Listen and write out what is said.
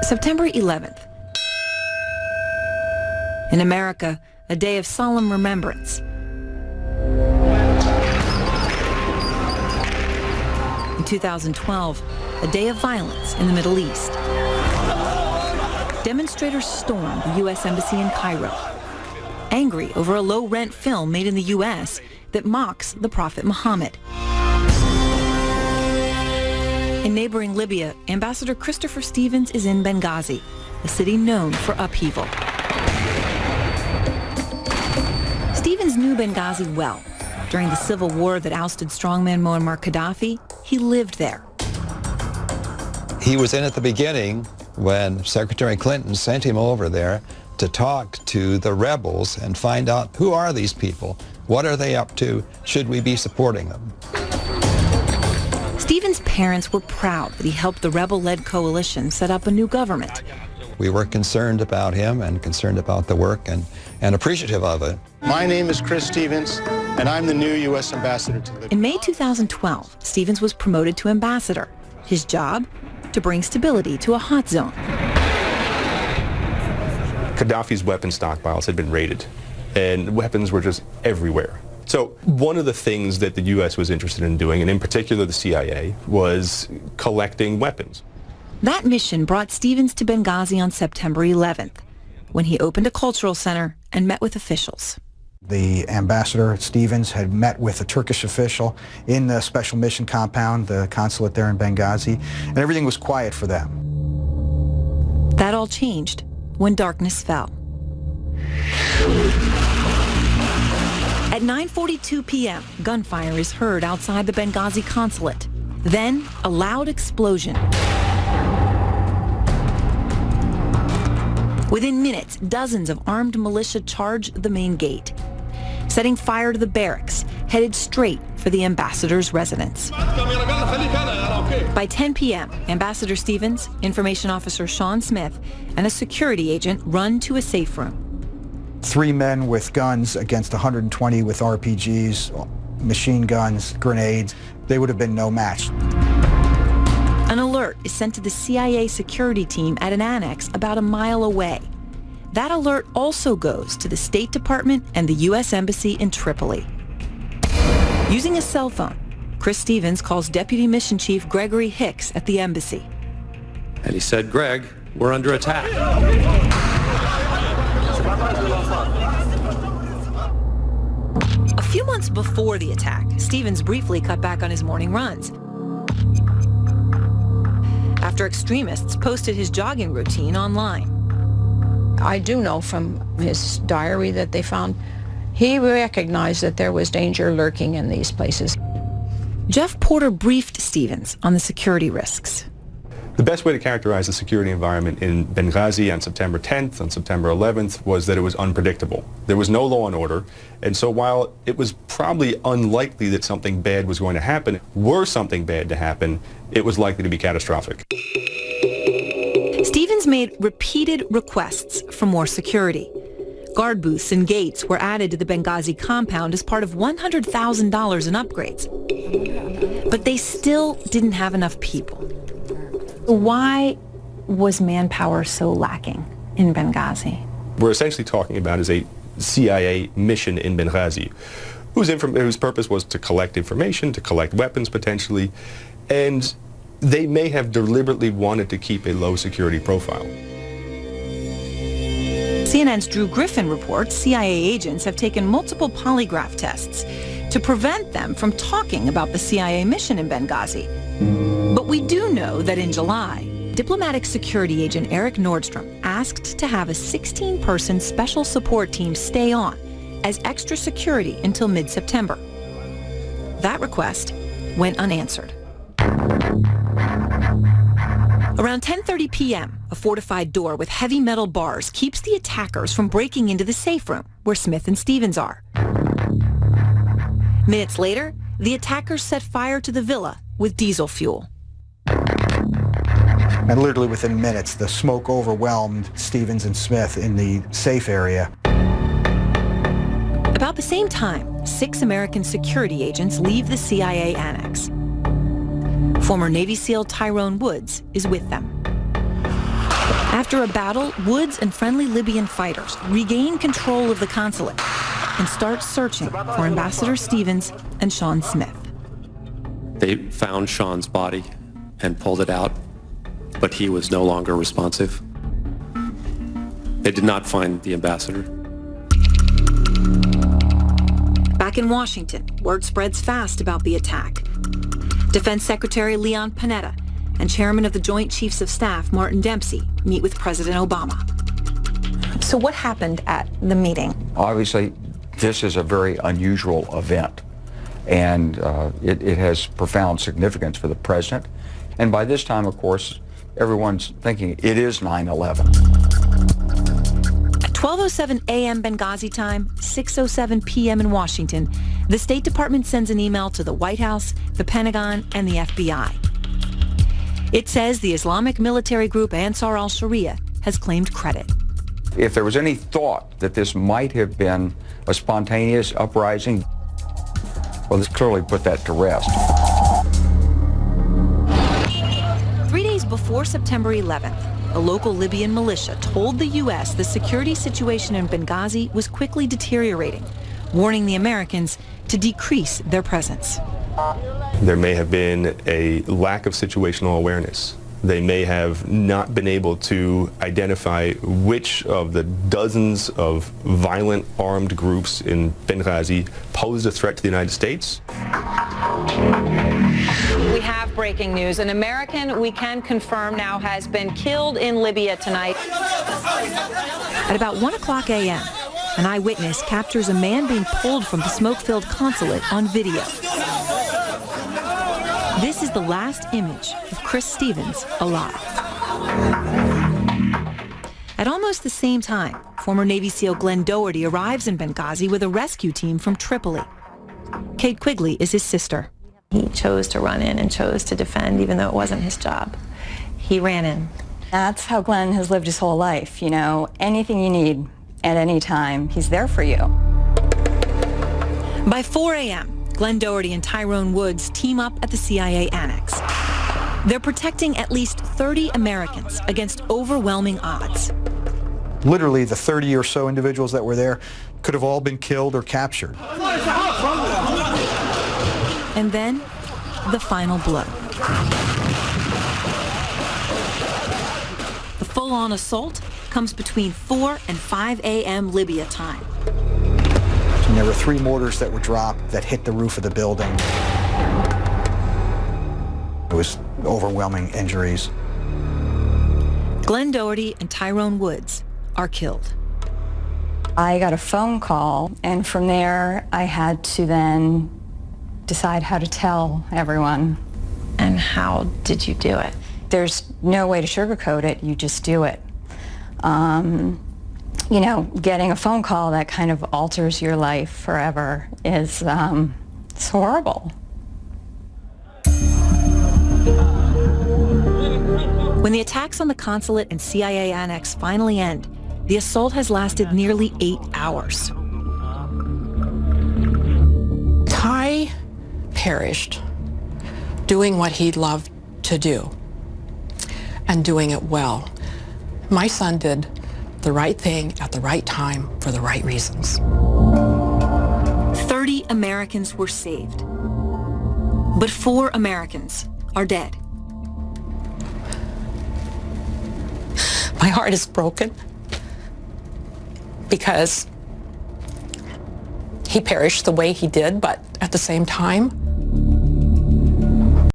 September 11th. In America, a day of solemn remembrance. In 2012, a day of violence in the Middle East. Demonstrators stormed the U.S. Embassy in Cairo, angry over a low-rent film made in the U.S. that mocks the Prophet Muhammad. In neighboring Libya, Ambassador Christopher Stevens is in Benghazi, a city known for upheaval. Stevens knew Benghazi well. During the civil war that ousted strongman Muammar Gaddafi, he lived there. He was in at the beginning when Secretary Clinton sent him over there to talk to the rebels and find out who are these people, what are they up to, should we be supporting them? Stevens' parents were proud that he helped the rebel-led coalition set up a new government. We were concerned about him and concerned about the work and appreciative of it. My name is Chris Stevens, and I'm the new U.S. ambassador to Libya. In May 2012, Stevens was promoted to ambassador. His job? To bring stability to a hot zone. Gaddafi's weapon stockpiles had been raided, and weapons were just everywhere. So one of the things that the U.S. was interested in doing, and in particular the CIA, was collecting weapons. That mission brought Stevens to Benghazi on September 11th, when he opened a cultural center and met with officials. The ambassador, Stevens, had met with a Turkish official in the special mission compound, the consulate there in Benghazi, and everything was quiet for them. That all changed when darkness fell. At 9:42 p.m., gunfire is heard outside the Benghazi consulate. Then, a loud explosion. Within minutes, dozens of armed militia charged the main gate, setting fire to the barracks, headed straight for the ambassador's residence. By 10 p.m., Ambassador Stevens, Information Officer Sean Smith, and a security agent run to a safe room. 3 men with guns against 120 with RPGs, machine guns, grenades. They would have been no match. An alert is sent to the CIA security team at an annex about a mile away. That alert also goes to the State Department and the U.S. Embassy in Tripoli. Using a cell phone, Chris Stevens calls Deputy Mission Chief Gregory Hicks at the embassy. And he said, "Greg, we're under attack." A few months before the attack, Stevens briefly cut back on his morning runs after extremists posted his jogging routine online. I do know from his diary that they found he recognized that there was danger lurking in these places. Jeff Porter briefed Stevens on the security risks. The best way to characterize the security environment in Benghazi on September 10th, on September 11th, was that it was unpredictable. There was no law and order, and so while it was probably unlikely that something bad was going to happen, were something bad to happen, it was likely to be catastrophic. Stevens made repeated requests for more security. Guard booths and gates were added to the Benghazi compound as part of $100,000 in upgrades. But they still didn't have enough people. Why was manpower so lacking in Benghazi? We're essentially talking about is a CIA mission in Benghazi, whose purpose was to collect information, to collect weapons potentially, and they may have deliberately wanted to keep a low security profile. CNN's Drew Griffin reports CIA agents have taken multiple polygraph tests to prevent them from talking about the CIA mission in Benghazi. But we do know that in July, diplomatic security agent Eric Nordstrom asked to have a 16-person special support team stay on as extra security until mid-September. That request went unanswered. Around 10:30 p.m., a fortified door with heavy metal bars keeps the attackers from breaking into the safe room where Smith and Stevens are. Minutes later, the attackers set fire to the villa with diesel fuel. And literally within minutes, the smoke overwhelmed Stevens and Smith in the safe area. About the same time, 6 American security agents leave the CIA annex. Former Navy SEAL Tyrone Woods is with them. After a battle, Woods and friendly Libyan fighters regain control of the consulate and start searching for Ambassador Stevens and Sean Smith. They found Sean's body and pulled it out, but he was no longer responsive. They did not find the ambassador. Back in Washington, word spreads fast about the attack. Defense Secretary Leon Panetta and Chairman of the Joint Chiefs of Staff Martin Dempsey meet with President Obama. So what happened at the meeting? Obviously, this is a very unusual event, and it has profound significance for the president. And by this time, of course, everyone's thinking it is 9/11. At 12:07 a.m. Benghazi time, 6:07 p.m. in Washington, the State Department sends an email to the White House, the Pentagon, and the FBI. It says the Islamic military group Ansar al-Sharia has claimed credit. If there was any thought that this might have been a spontaneous uprising, well, this clearly put that to rest. 3 days before September 11th, a local Libyan militia told the U.S. the security situation in Benghazi was quickly deteriorating, warning the Americans to decrease their presence. There may have been a lack of situational awareness. They may have not been able to identify which of the dozens of violent armed groups in Benghazi posed a threat to the United States. We have breaking news. An American, we can confirm now, has been killed in Libya tonight. At about 1 o'clock a.m., an eyewitness captures a man being pulled from the smoke-filled consulate on video. This is the last image of Chris Stevens alive. At almost the same time, former Navy SEAL Glenn Doherty arrives in Benghazi with a rescue team from Tripoli. Kate Quigley is his sister. He chose to run in and chose to defend even though it wasn't his job. He ran in. That's how Glenn has lived his whole life, you know. Anything you need at any time, he's there for you. By 4 a.m., Glenn Doherty and Tyrone Woods team up at the CIA annex. They're protecting at least 30 Americans against overwhelming odds. Literally, the 30 or so individuals that were there could have all been killed or captured. And then, the final blow. The full-on assault comes between 4 and 5 a.m. Libya time. And there were 3 mortars that were dropped that hit the roof of the building. It was overwhelming injuries. Glenn Doherty and Tyrone Woods are killed. I got a phone call, and from there, I had to then decide how to tell everyone. And how did you do it? There's no way to sugarcoat it. You just do it. You know, getting a phone call that kind of alters your life forever is it's horrible. When the attacks on the consulate and CIA annex finally end, the assault has lasted nearly 8 hours. Ty perished doing what he loved to do and doing it well. My son did the right thing at the right time for the right reasons. 30 Americans were saved, but 4 Americans are dead. My heart is broken because he perished the way he did, but at the same time,